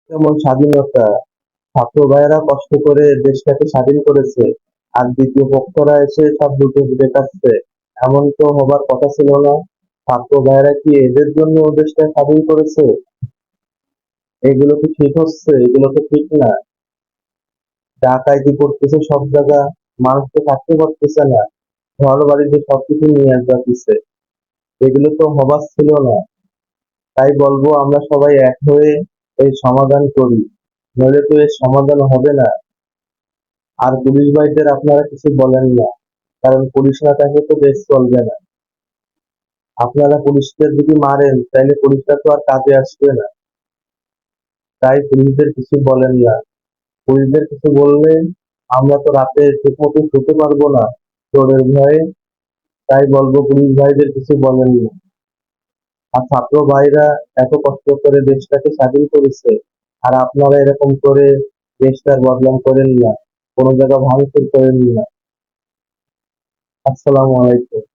যেমন স্বাধীনতা, ছাত্র ভাইয়েরা কষ্ট করে দেশটাকে স্বাধীন করেছে, আর দ্বিতীয় পক্ষরা এসে সব লুটে পুটে খাচ্ছে। এমন তো হবার কথা ছিল না। ছাত্র ভাইয়েরা কি এদের জন্য ও দেশটা স্বাধীন করেছে? এগুলো কি ঠিক হচ্ছে? এগুলো তো ঠিক না। ডাকাইতি করতেছে সব জায়গা, মানুষ তো থাকতে পারতেছে না, ঘর বাড়িতে সবকিছু নিয়ে যাচ্ছে। এগুলো তো হবার ছিল না। তাই বলবো আমরা সবাই এক হয়ে এই সমাধান করি, নইলে তো এর সমাধান হবে না। আর পুলিশ ভাইদের আপনারা কিছু বলেন না, কারণ পুলিশ না থাকলে তো দেশ চলবে না। আপনারা পুলিশদের যদি মারেন তাহলে পুলিশরা তো আর কাজে আসবে না। তাই পুলিশদের কিছু বলেন না। পুলিশদের কিছু বললে আমরা তো রাতে ঠিক মতো শুতে পারবো না চোরের ভয়ে। তাই বলবো পুলিশ ভাইদের কিছু বলেন না। আর ছাত্র ভাইরা এত কষ্ট করে দেশটাকে স্বাধীন করেছে, আর আপনারা এরকম করে দেশটার বদনাম করেন না, কোনো জায়গা ভাঙচুর করেন না। আসসালামু আলাইকুম।